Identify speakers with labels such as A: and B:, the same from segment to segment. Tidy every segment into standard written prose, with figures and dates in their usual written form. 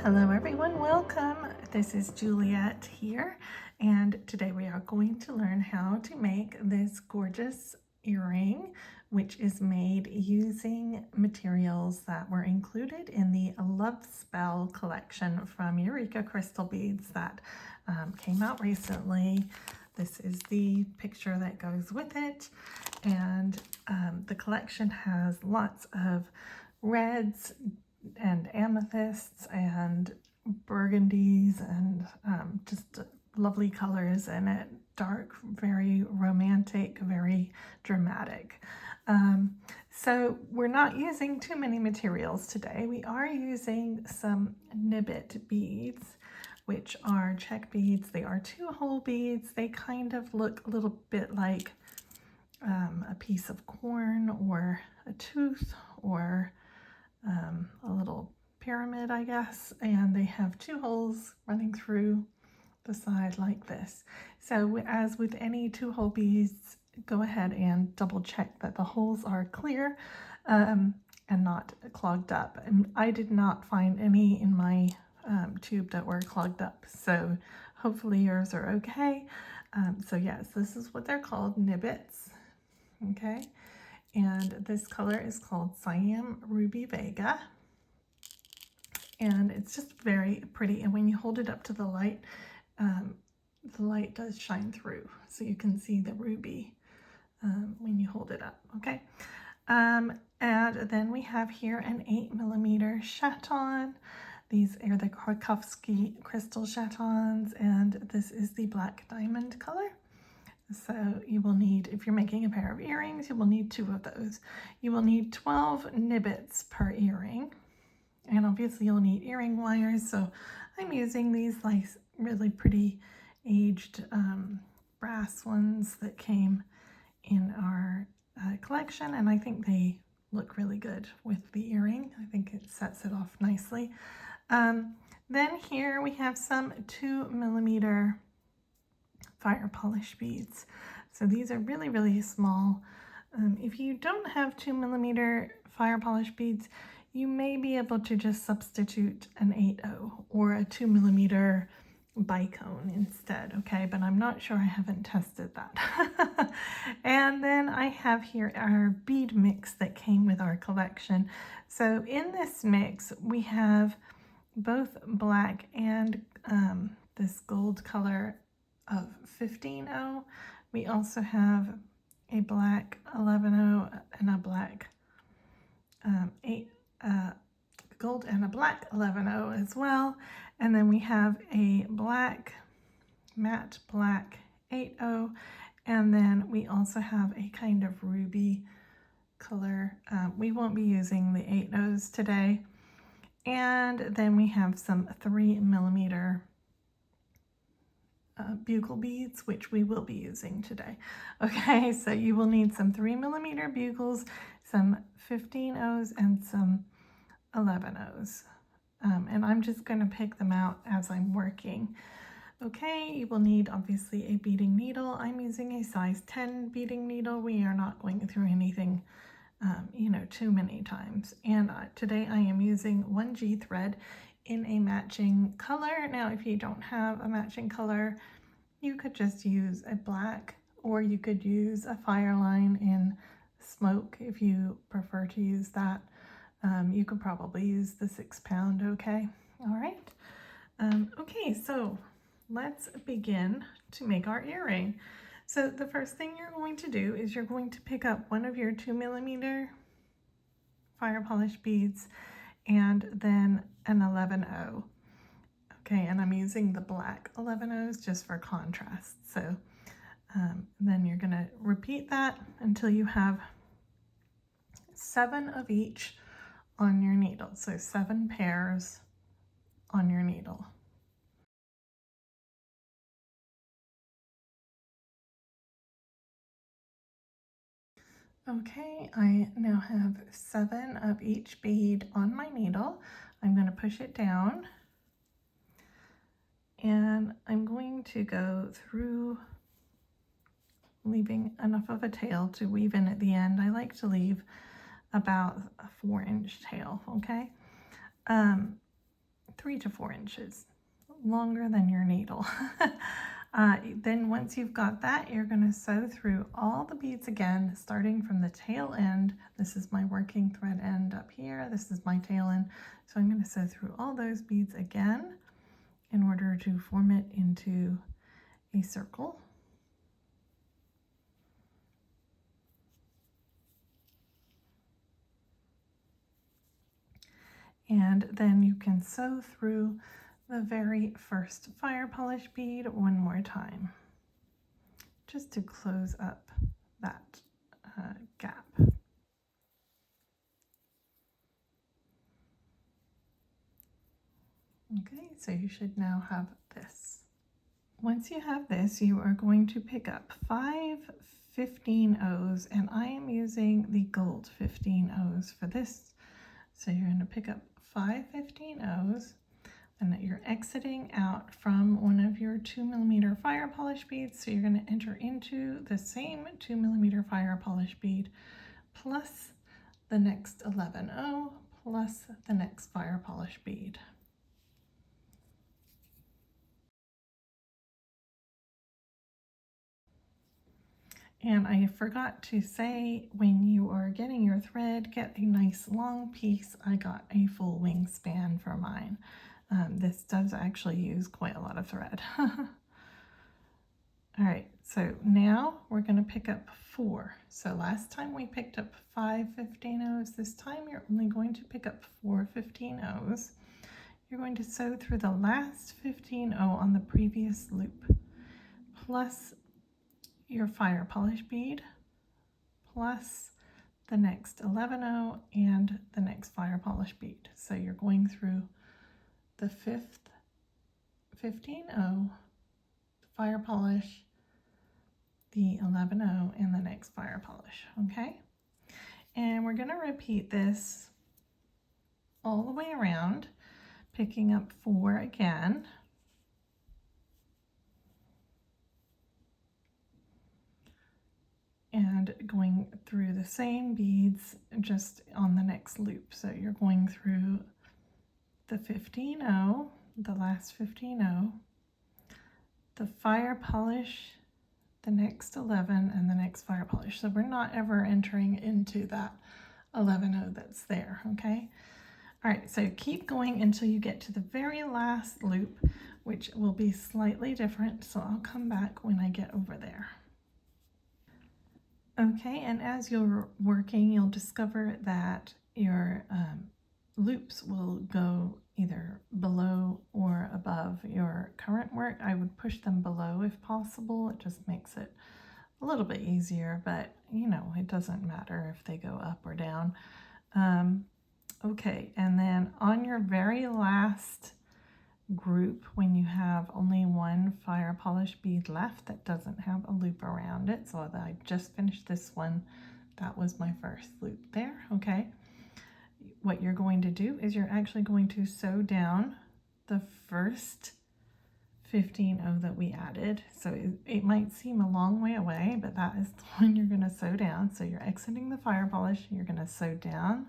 A: Hello everyone, welcome. This is Juliet here, and today we are going to learn how to make this gorgeous earring, which is made using materials that were included in the Love Spell collection from Eureka Crystal Beads that came out recently. This is the picture that goes with it, and the collection has lots of reds and amethysts and burgundies and just lovely colors in it. Dark, very romantic, very dramatic. So we're not using too many materials today. We are using some Nib-Bit beads, which are Czech beads. They are 2-hole beads. They kind of look a little bit like a piece of corn or a tooth or a little pyramid, I guess, and they have 2 holes running through the side like this. So as with any 2-hole beads, go ahead and double check that the holes are clear and not clogged up. And I did not find any in my tube that were clogged up, so hopefully yours are okay. So yes, this is what they're called, Nib-Bits. Okay. And this color is called Siam Ruby Vega, and it's just very pretty. And when you hold it up to the light does shine through, so you can see the ruby when you hold it up. Okay, and then we have here an 8mm Chaton. These are the Krakovski crystal chatons, and this is the black diamond color. So you will need, if you're making a pair of earrings, you will need 2 of those. You will need 12 Nib-Bits per earring. And obviously you'll need earring wires. So I'm using these like really pretty aged brass ones that came in our collection. And I think they look really good with the earring. I think it sets it off nicely. Then here we have some 2mm Firepolished beads. So these are really, really small. If you don't have 2mm Firepolished beads, you may be able to just substitute an 8/0 or a 2mm bicone instead, okay? But I'm not sure, I haven't tested that. And then I have here our bead mix that came with our collection. So in this mix, we have both black and this gold color of 15/0. We also have a black 11/0 and a black gold and a black 11/0 as well. And then we have a black, matte black 8/0, and then we also have a kind of ruby color. We won't be using the 8/0s today. And then we have some 3mm bugle beads, which we will be using today. Okay, so you will need some 3mm bugles, some 15/0s, and some 11/0s. And I'm just going to pick them out as I'm working. Okay, you will need obviously a beading needle. I'm using a size 10 beading needle. We are not going through anything too many times. And today I am using OneG thread in a matching color. Now, if you don't have a matching color, you could just use a black, or you could use a Fireline in smoke if you prefer to use that. You could probably use the 6-pound, okay? All right. Okay, so let's begin to make our earring. So the first thing you're going to do is you're going to pick up one of your 2mm Firepolished beads and then an 11/0. Okay, and I'm using the black 11/0s just for contrast. So then you're going to repeat that until you have 7 of each on your needle. So 7 pairs on your needle. Okay, I now have 7 of each bead on my needle. I'm going to push it down, and I'm going to go through, leaving enough of a tail to weave in at the end. I like to leave about a 4-inch tail, okay? 3 to 4 inches, longer than your needle. Then once you've got that, you're going to sew through all the beads again, starting from the tail end. This is my working thread end up here. This is my tail end. So I'm going to sew through all those beads again in order to form it into a circle. And then you can sew through the very first fire polish bead one more time, just to close up that gap. Okay, so you should now have this. Once you have this, you are going to pick up 5 15-0s, and I am using the gold 15-0s for this. So you're going to pick up 5 15-0s, and that you're exiting out from one of your 2mm fire polish beads. So you're going to enter into the same 2mm fire polish bead plus the next 11-0 plus the next fire polish bead. And I forgot to say, when you are getting your thread, get a nice long piece. I got a full wingspan for mine. This does actually use quite a lot of thread. All right, so now we're going to pick up 4. So last time we picked up 5 15-0s. This time you're only going to pick up 4 15-0s. You're going to sew through the last 15-0 on the previous loop, plus your fire polish bead, plus the next 11-0 and the next fire polish bead. So you're going through the 5th 15-0, the fire polish, the 11-0, and the next fire polish, okay? And we're going to repeat this all the way around, picking up 4 again. And going through the same beads just on the next loop. So you're going through the 15-0, the last 15-0, the fire polish, the next 11, and the next fire polish. So we're not ever entering into that 11-0 that's there, okay? All right, so keep going until you get to the very last loop, which will be slightly different. So I'll come back when I get over there. Okay, and as you're working, you'll discover that your loops will go either below or above your current work. I would push them below if possible. It just makes it a little bit easier, but you know, it doesn't matter if they go up or down. Okay, and then on your very last group, when you have only one fire polish bead left that doesn't have a loop around it, so I just finished this one, that was my first loop there, okay? What you're going to do is you're actually going to sew down the first 15-0 that we added. So it might seem a long way away, but that is the one you're going to sew down. So you're exiting the fire polish, you're going to sew down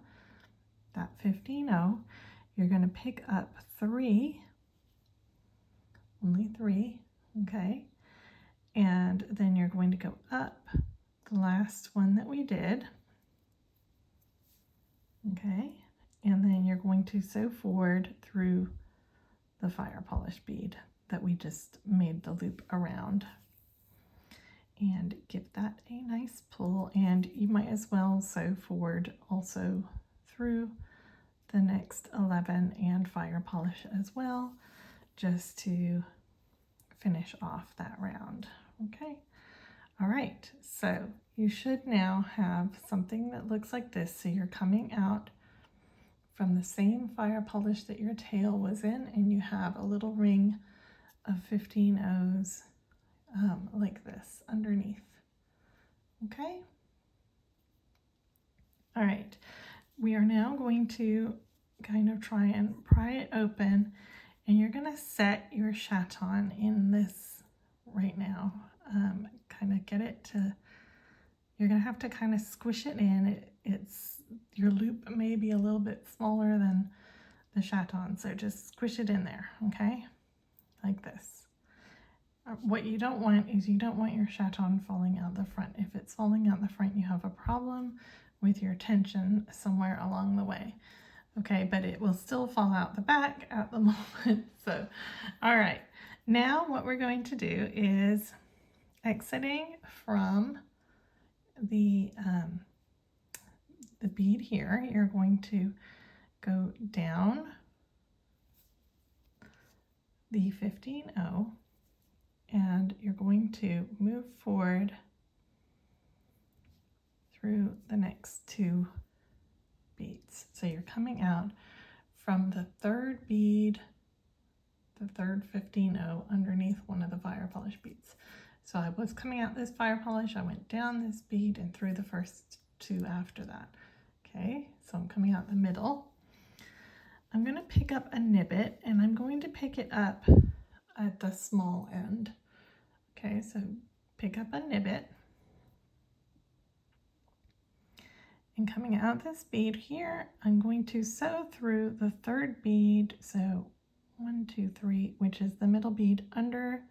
A: that 15-0. You're going to pick up 3, only 3, okay? And then you're going to go up the last one that we did, okay? And then you're going to sew forward through the fire polish bead that we just made the loop around, and give that a nice pull. And you might as well sew forward also through the next 11 and fire polish as well, just to finish off that round, okay? All right, so you should now have something that looks like this. So you're coming out from the same fire polish that your tail was in, and you have a little ring of 15-0s like this underneath, okay? All right, we are now going to kind of try and pry it open, and you're going to set your Chaton in this right now. Kind of get it to, you're going to have to kind of squish it in. It's your loop may be a little bit smaller than the Chaton. So just squish it in there, okay? Like this. What you don't want is you don't want your Chaton falling out the front. If it's falling out the front, you have a problem with your tension somewhere along the way. Okay, but it will still fall out the back at the moment. So, all right. Now what we're going to do is exiting from the bead here, you're going to go down the 15-0 and you're going to move forward through the next two beads. So you're coming out from the third bead, the third 15-0 underneath one of the Firepolished beads. So I was coming out this Firepolish, I went down this bead and through the first two after that. Okay, so I'm coming out the middle. I'm going to pick up a Nib-Bit and I'm going to pick it up at the small end. Okay, so pick up a Nib-Bit. And coming out this bead here, I'm going to sew through the third bead. So 1, 2, 3, which is the middle bead under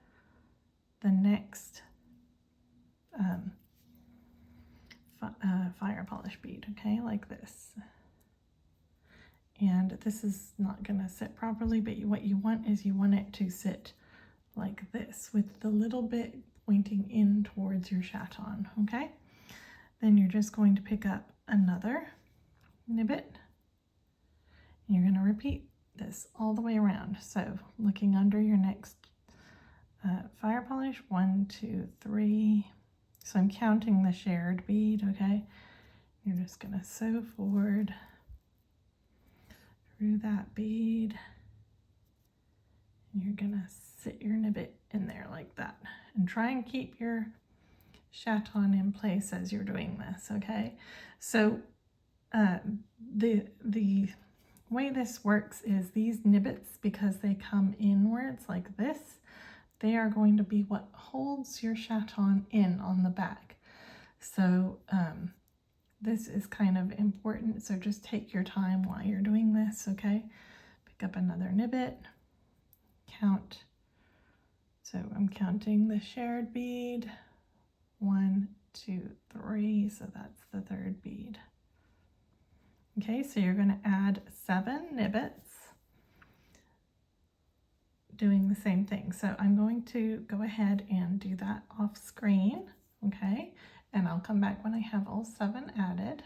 A: the next Firepolish bead, okay, like this. And this is not going to sit properly, but what you want is you want it to sit like this with the little bit pointing in towards your Chaton, okay? Then you're just going to pick up another Nib-Bit. And you're going to repeat this all the way around. So looking under your next Firepolish, 1, 2, 3. So I'm counting the shared bead, okay? You're just going to sew forward through that bead. And you're going to sit your Nib-Bit in there like that. And try and keep your Chaton in place as you're doing this, okay? So the way this works is these Nib-Bits, because they come inwards like this, they are going to be what holds your Chaton in on the back. So this is kind of important, so just take your time while you're doing this, okay? Pick up another Nib-Bit, count. So I'm counting the shared bead, 1, 2, 3, so that's the third bead. Okay, so you're going to add 7 Nib-Bits, doing the same thing. So I'm going to go ahead and do that off screen, okay? And I'll come back when I have all 7 added.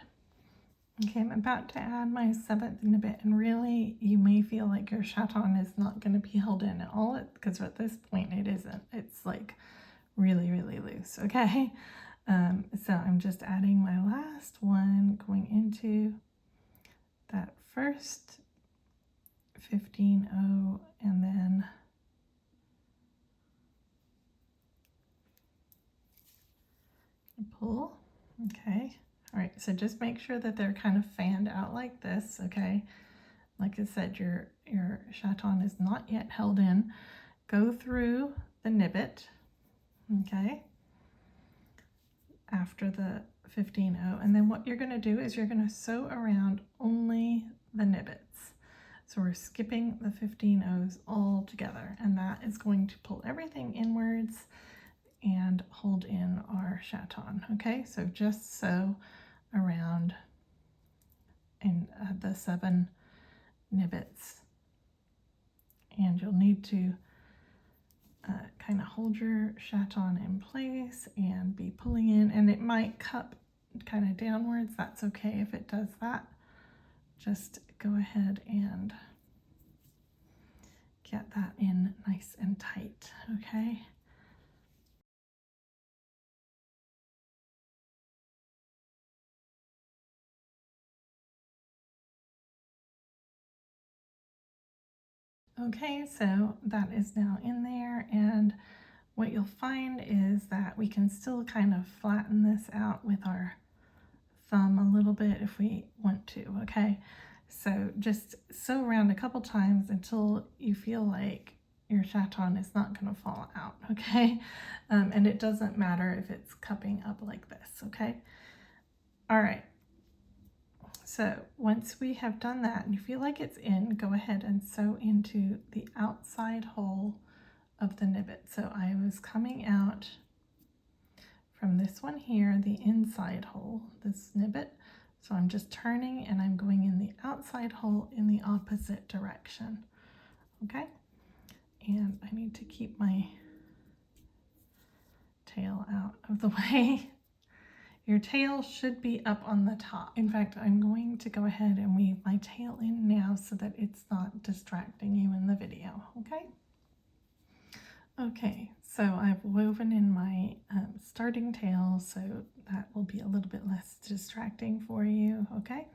A: Okay, I'm about to add my 7th Nib-Bit, and really you may feel like your Chaton is not going to be held in at all, because at this point it isn't. It's like really, really loose, okay? So I'm just adding my last one, going into that first 15-0, and then pull. Okay, all right, so just make sure that they're kind of fanned out like this, okay? Like I said, your Chaton is not yet held in. Go through the Nib-Bit, okay, after the 15-0, and then what you're going to do is you're going to sew around only the Nib-Bits. So we're skipping the 15-0s all together, and that is going to pull everything inwards and hold in our Chaton, okay? So just sew around in the 7 Nib-Bits, and you'll need to kind of hold your Chaton in place and be pulling in, and it might cup kind of downwards. That's okay if it does that. Just go ahead and get that in nice and tight, okay? Okay, so that is now in there, and what you'll find is that we can still kind of flatten this out with our thumb a little bit if we want to, okay? So just sew around a couple times until you feel like your Chaton is not going to fall out, okay? And it doesn't matter if it's cupping up like this, okay? All right. So once we have done that and you feel like it's in, go ahead and sew into the outside hole of the Nib-Bit. So I was coming out from this one here, the inside hole, this Nib-Bit. So I'm just turning and I'm going in the outside hole in the opposite direction. Okay, and I need to keep my tail out of the way. Your tail should be up on the top. In fact, I'm going to go ahead and weave my tail in now so that it's not distracting you in the video, okay? Okay, so I've woven in my starting tail, so that will be a little bit less distracting for you, okay?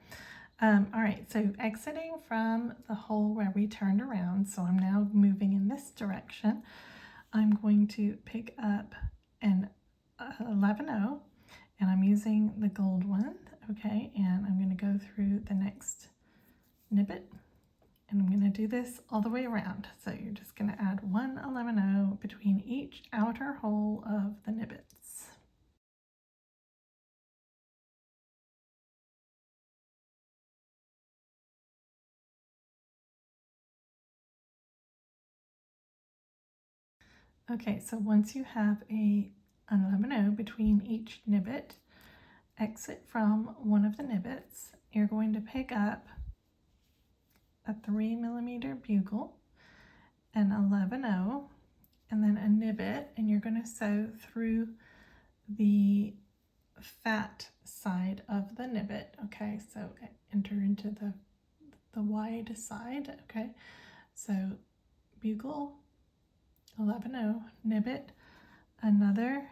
A: All right, so exiting from the hole where we turned around, so I'm now moving in this direction. I'm going to pick up an 11-0, and I'm using the gold one, okay? And I'm going to go through the next Nib-Bit, and I'm going to do this all the way around. So you're just going to add one 11-0 between each outer hole of the Nib-Bits. Okay, so once you have an 11-0 between each Nib-Bit, exit from one of the Nib-Bits. You're going to pick up a 3mm bugle, an 11-0, and then a Nib-Bit, and you're going to sew through the fat side of the Nib-Bit. Okay, so enter into the wide side. Okay, so bugle, 11-0, Nib-Bit, another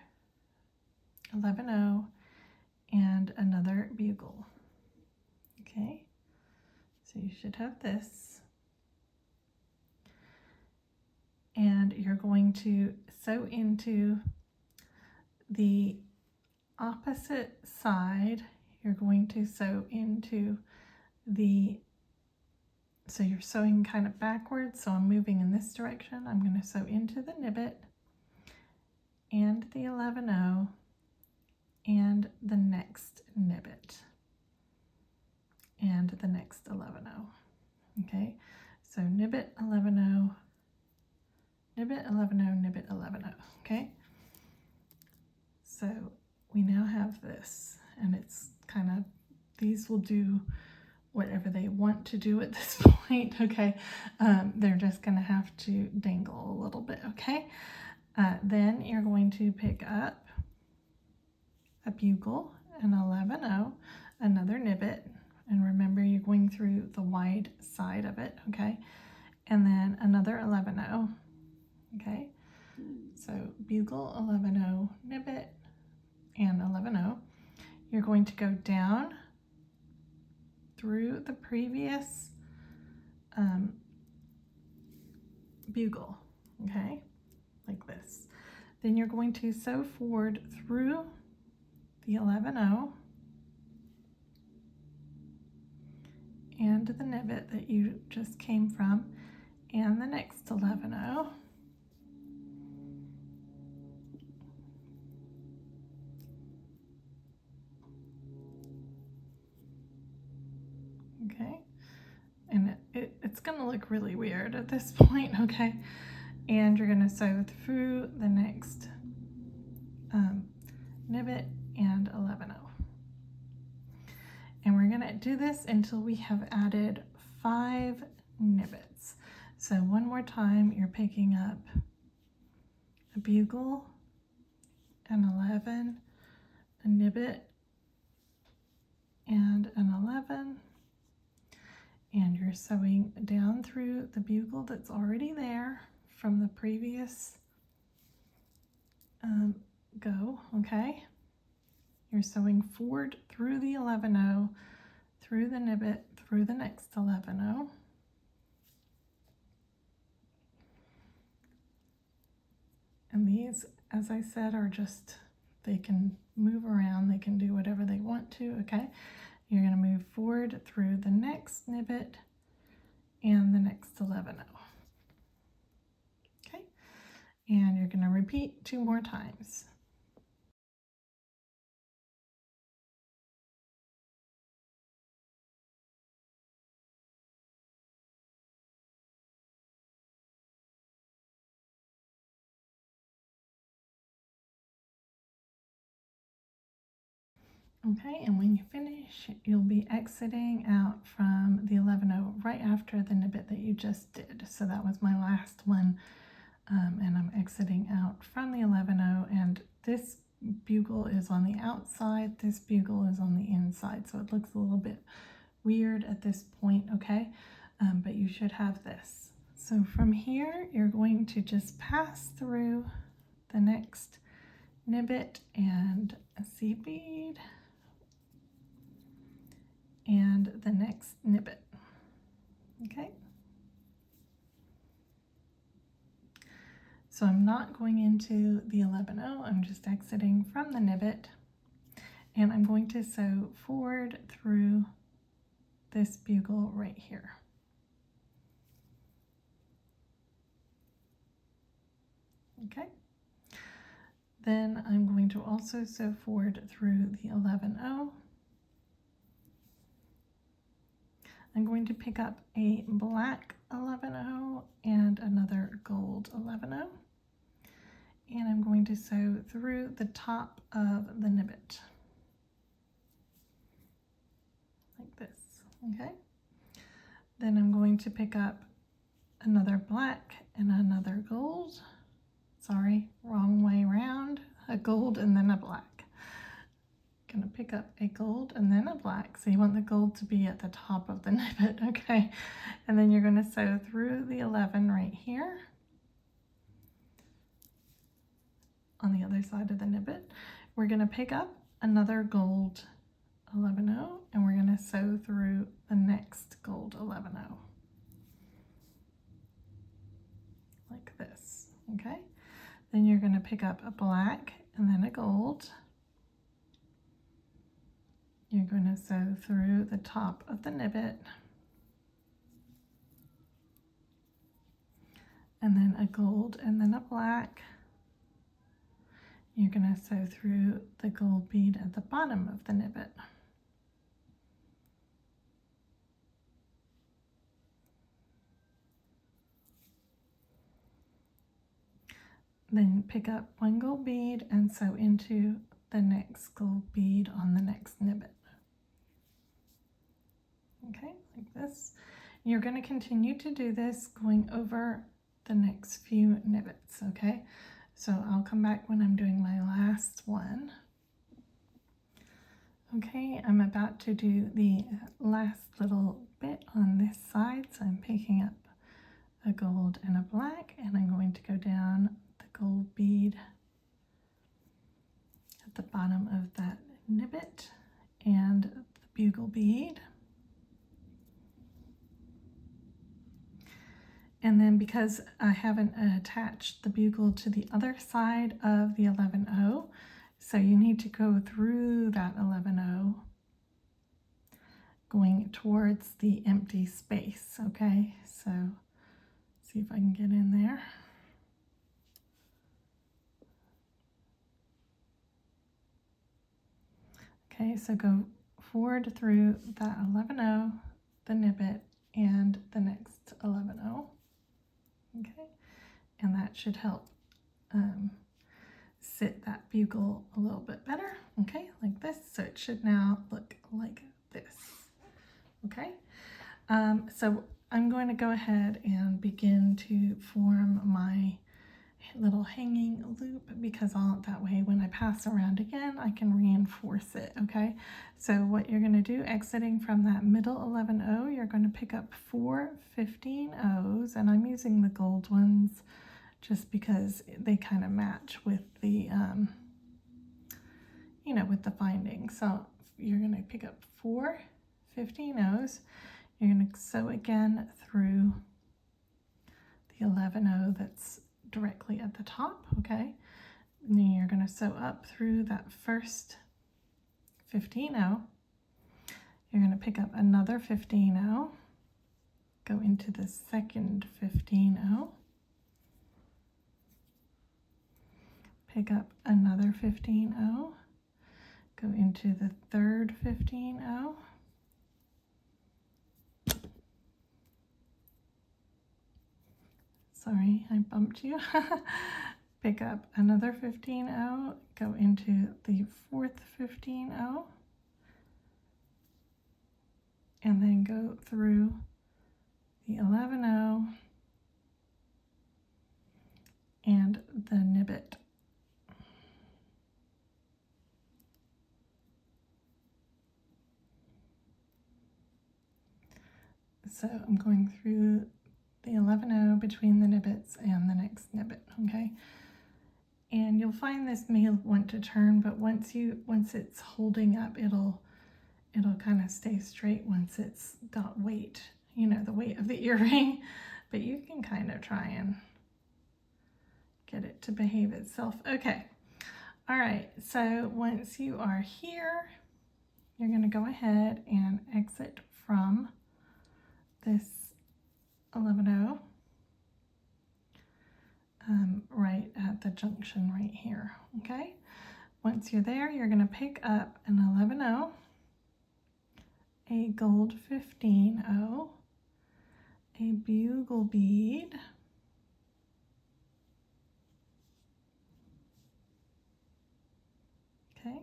A: 11-0, and another bugle. Okay, so you should have this, and you're going to sew into the opposite side. You're going to sew into the, so you're sewing kind of backwards, so I'm moving in this direction. I'm going to sew into the Nib-Bit and the 11-0 and the next Nib-Bit and the next 11-0. Okay, so Nib-Bit, 11-0, Nib-Bit, 11-0, Nib-Bit, 11-0. Okay, so we now have this, and it's kind of, these will do whatever they want to do at this point. Okay, they're just going to have to dangle a little bit. Okay, then you're going to pick up a bugle, an 11-0, another Nib-Bit, and remember you're going through the wide side of it. Okay, and then another 11-0. Okay, so bugle, 11-0, Nib-Bit, and 11-0. You're going to go down through the previous bugle, okay, like this. Then you're going to sew forward through the 11-0 and the Nib-Bit that you just came from, and the next 11-0. Okay, and it's going to look really weird at this point. Okay, and you're going to sew through the next Nib-Bit and 11-0. And we're going to do this until we have added 5 Nib-Bits. So one more time, you're picking up a bugle, an 11, a Nib-Bit, and an 11, and you're sewing down through the bugle that's already there from the previous go. Okay, you're sewing forward through the 11-0, through the Nib-Bit, through the next 11-0, and these, as I said, are just, they can move around, they can do whatever they want to. Okay, you're going to move forward through the next Nib-Bit and the next 11-0. Okay, and you're going to repeat 2 more times. Okay, and when you finish, you'll be exiting out from the 11-0 right after the Nib-Bit that you just did. So that was my last one, and I'm exiting out from the 11-0, and this bugle is on the outside, this bugle is on the inside, so it looks a little bit weird at this point, okay? But you should have this. So from here, you're going to just pass through the next Nib-Bit and a seed bead and the next Nib-Bit, okay? So I'm not going into the 11-0, I'm just exiting from the Nib-Bit, and I'm going to sew forward through this bugle right here. Okay. Then I'm going to also sew forward through the 11-0. I'm going to pick up a black 11-0 and another gold 11-0. And I'm going to sew through the top of the Nib-Bit. Like this, okay? Then I'm going to pick up another black and another gold. Sorry, wrong way around. A gold and then a black. Gonna pick up a gold and then a black. So you want the gold to be at the top of the Nib-Bit, okay? And then you're gonna sew through the 11 right here on the other side of the Nib-Bit. We're gonna pick up another gold 11-0 and we're gonna sew through the next gold 11-0. Like this, okay? Then you're going to pick up a black and then a gold. You're going to sew through the top of the Nib-Bit. And then a gold and then a black. You're going to sew through the gold bead at the bottom of the Nib-Bit. Then pick up one gold bead and sew into the next gold bead on the next Nib-Bit. Okay, like this. You're going to continue to do this going over the next few Nib-Bits, okay? So I'll come back when I'm doing my last one. Okay, I'm about to do the last little bit on this side, so I'm picking up a gold and a black, and I'm going to go down the gold bead at the bottom of that Nib-Bit and the bugle bead. And then because I haven't attached the bugle to the other side of the 11-0, so you need to go through that 11-0 going towards the empty space, okay? So see if I can get in there. Okay, so go forward through that 11-0, the Nib-Bit, and the next 11-0. Okay, and that should help sit that bugle a little bit better. Okay, like this. So it should now look like this. Okay, so I'm going to go ahead and begin to form my little hanging loop, because that way when I pass around again I can reinforce it. Okay, so what you're going to do, exiting from that middle 11-0, you're going to pick up 4 15-0s, and I'm using the gold ones just because they kind of match with the you know, with the finding. So you're going to pick up 4 15-0s, you're going to sew again through the 11-0 that's directly at the top, okay? And then you're going to sew up through that first 15-0. You're going to pick up another 15-0, go into the second 15-0, pick up another 15-0, go into the third 15-0, sorry, I bumped you. Pick up another 15-0, go into the fourth 15-0, and then go through the 11-0 and the Nib-Bit. So I'm going through the 11-0 between the Nib-Bits and the next Nib-Bit, okay? And you'll find this may want to turn, but once it's holding up, it'll kind of stay straight once it's got weight, you know, the weight of the earring. But you can kind of try and get it to behave itself. Okay. All right. So once you are here, you're going to go ahead and exit from this 11-0 right at the junction right here. Okay. Once you're there, you're going to pick up an 11-0, a gold 15-0, a bugle bead, okay.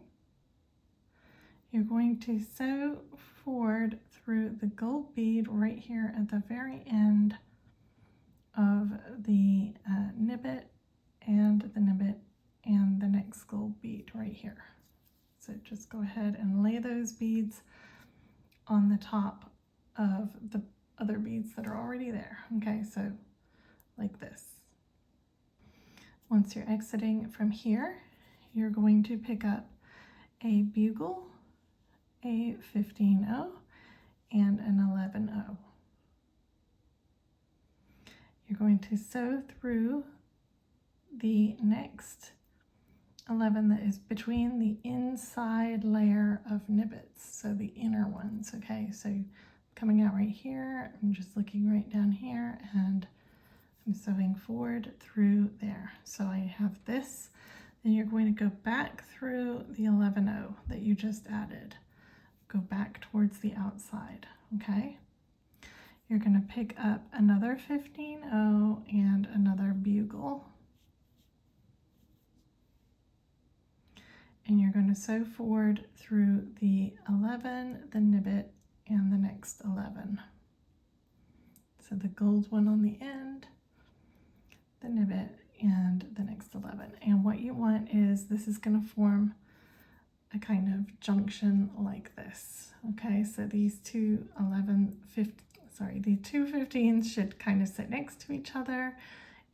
A: You're going to sew forward through the gold bead right here at the very end of the Nib-Bit and the Nib-Bit and the next gold bead right here. So just go ahead and lay those beads on the top of the other beads that are already there. Okay, so like this. Once you're exiting from here, you're going to pick up a bugle, a 15-0, and an 11-0. You're going to sew through the next 11 that is between the inside layer of Nib-Bits, so the inner ones, okay? So coming out right here, I'm just looking right down here, and I'm sewing forward through there. So I have this, then you're going to go back through the 11-0 that you just added. Go back towards the outside, okay? You're going to pick up another 15-0 and another bugle. And you're going to sew forward through the 11, the Nib-Bit, and the next 11. So the gold one on the end, the Nib-Bit, and the next 11. And what you want is, this is going to form a kind of junction like this. Okay, so these two 15s should kind of sit next to each other,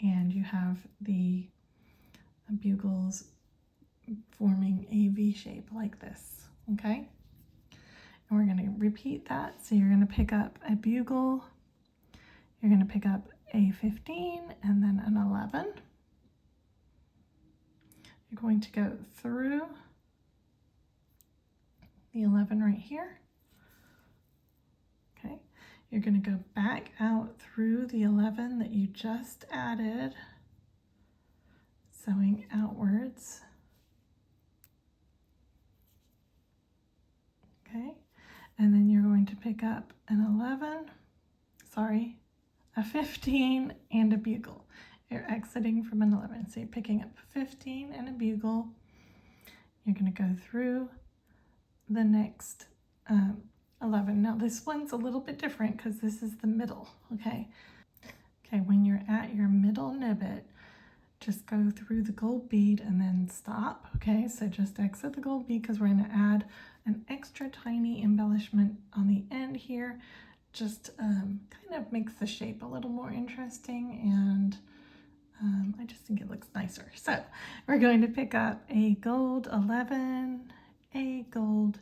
A: and you have the bugles forming a V shape like this. Okay, and we're going to repeat that. So you're going to pick up a bugle, you're going to pick up a 15 and then an 11. You're going to go through the 11 right here. Okay, you're going to go back out through the 11 that you just added, sewing outwards. Okay, and then you're going to pick up a 15 and a bugle. You're exiting from an 11, so you're picking up 15 and a bugle. You're going to go through the next 11. Now this one's a little bit different because this is the middle, okay? Okay, when you're at your middle Nib-Bit, just go through the gold bead and then stop, okay? So just exit the gold bead because we're going to add an extra tiny embellishment on the end here. Just kind of makes the shape a little more interesting, and I just think it looks nicer. So we're going to pick up a gold 11, a gold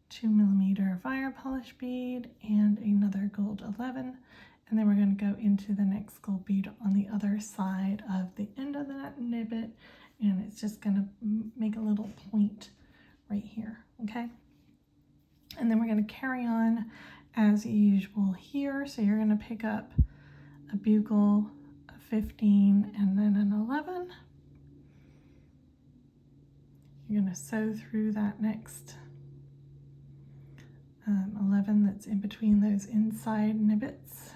A: 2mm Firepolished bead, and another gold 11, and then we're going to go into the next gold bead on the other side of the end of that Nib-Bit, and it's just going to make a little point right here, okay? And then we're going to carry on as usual here. So you're going to pick up a bugle, a 15, and then an 11. You're going to sew through that next 11 that's in between those inside Nib-Bits.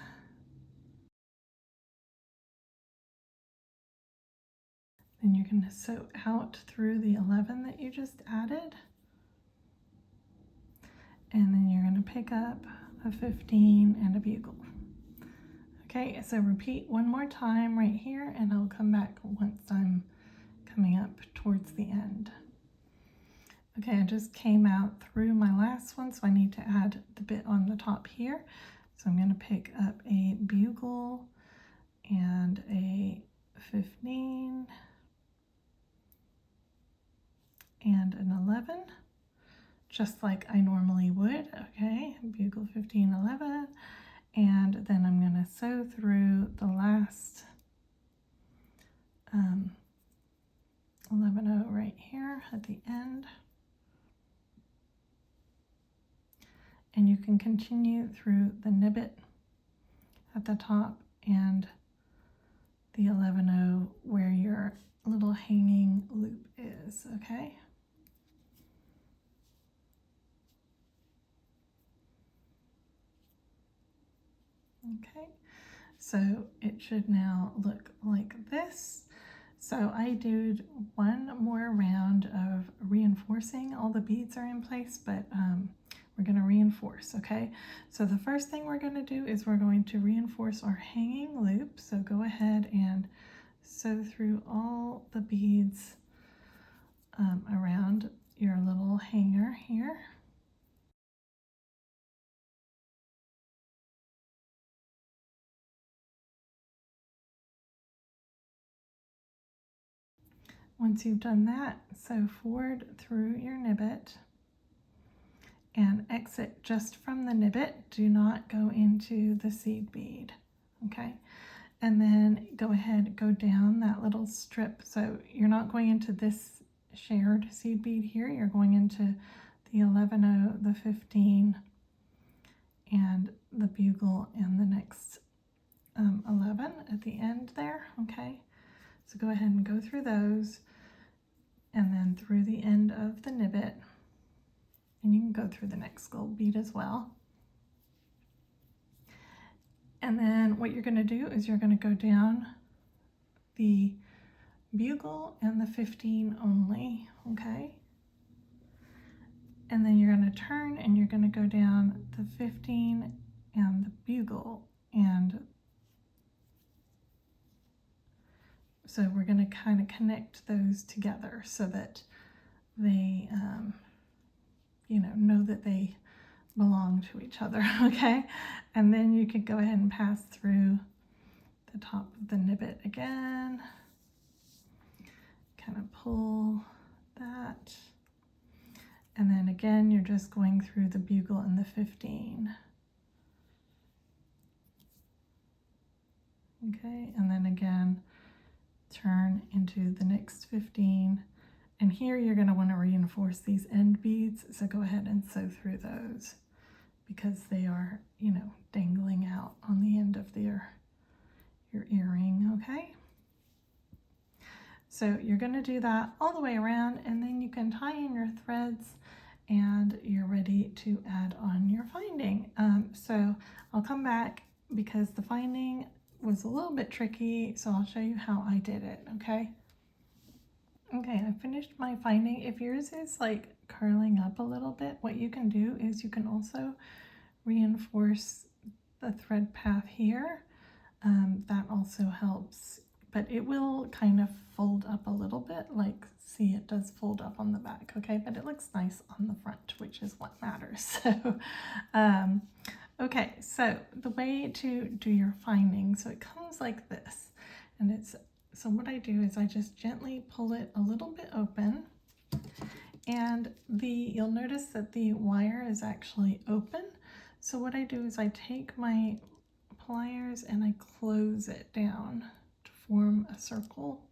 A: Then you're going to sew out through the 11 that you just added. And then you're going to pick up a 15, and a bugle. Okay, so repeat one more time right here, and I'll come back once I'm coming up towards the end. Okay, I just came out through my last one, so I need to add the bit on the top here. So I'm going to pick up a bugle and a 15 and an 11, just like I normally would. Okay, bugle 15, 11, and then I'm going to sew through the last 11 right here at the end. And you can continue through the Nib-Bit at the top and the 11 where your little hanging loop is, okay? Okay, so it should now look like this. So I did one more round of reinforcing. All the beads are in place, but we're going to reinforce, okay? So the first thing we're going to do is we're going to reinforce our hanging loop. So go ahead and sew through all the beads around your little hanger here. Once you've done that, sew forward through your Nib-Bit and exit just from the Nib-Bit. Do not go into the seed bead, okay? And then go ahead, go down that little strip. So you're not going into this shared seed bead here. You're going into the 11, the 15, and the bugle and the next 11 at the end there, okay? So go ahead and go through those and then through the end of the Nib-Bit, and you can go through the next gold bead as well. And then what you're going to do is you're going to go down the bugle and the 15 only, okay? And then you're going to turn and you're going to go down the 15 and the bugle, and so we're going to kind of connect those together so that they, you know that they belong to each other, okay? And then you could go ahead and pass through the top of the Nib-Bit again, kind of pull that, and then again you're just going through the bugle and the 15. Okay, and then again turn into the next 15, and here you're going to want to reinforce these end beads, so go ahead and sew through those because they are, you know, dangling out on the end of your earring, okay? So you're going to do that all the way around, and then you can tie in your threads and you're ready to add on your finding. So I'll come back because the finding was a little bit tricky, so I'll show you how I did it, okay? Okay, I finished my finding. If yours is like curling up a little bit, what you can do is you can also reinforce the thread path here. That also helps, but it will kind of fold up a little bit, like see it does fold up on the back, okay? But it looks nice on the front, which is what matters. So, okay, so the way to do your finding, so it comes like this, and it's, so what I do is I just gently pull it a little bit open, and you'll notice that the wire is actually open. So what I do is I take my pliers and I close it down to form a circle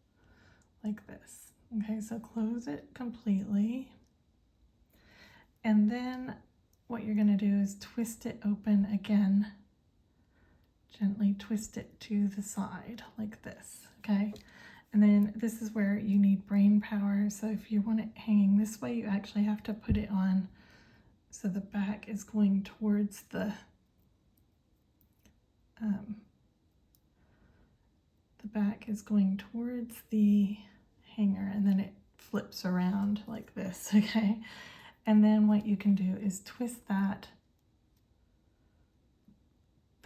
A: like this. Okay, so close it completely. And then what you're going to do is twist it open again. Gently twist it to the side like this, okay? And then this is where you need brain power. So if you want it hanging this way, you actually have to put it on so the back is going towards the back is going towards the hanger, and then it flips around like this, okay? And then what you can do is twist that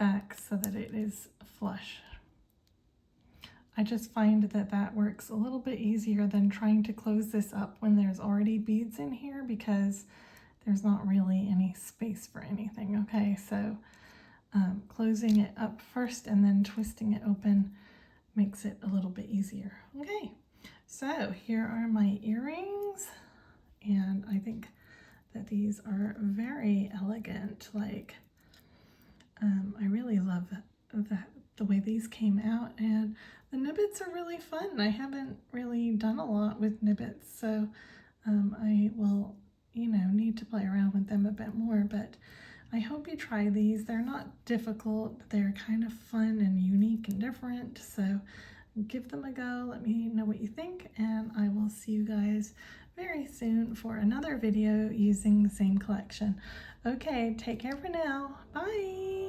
A: back so that it is flush. I just find that that works a little bit easier than trying to close this up when there's already beads in here, because there's not really any space for anything. Okay, so closing it up first and then twisting it open makes it a little bit easier. Okay, so here are my earrings, and I think that these are very elegant. Like, I really love the way these came out, and the Nib-Bits are really fun. I haven't really done a lot with Nib-Bits, so I will, need to play around with them a bit more, but I hope you try these. They're not difficult, but they're kind of fun and unique and different, so give them a go. Let me know what you think, and I will see you guys very soon for another video using the same collection. Okay, take care for now. Bye!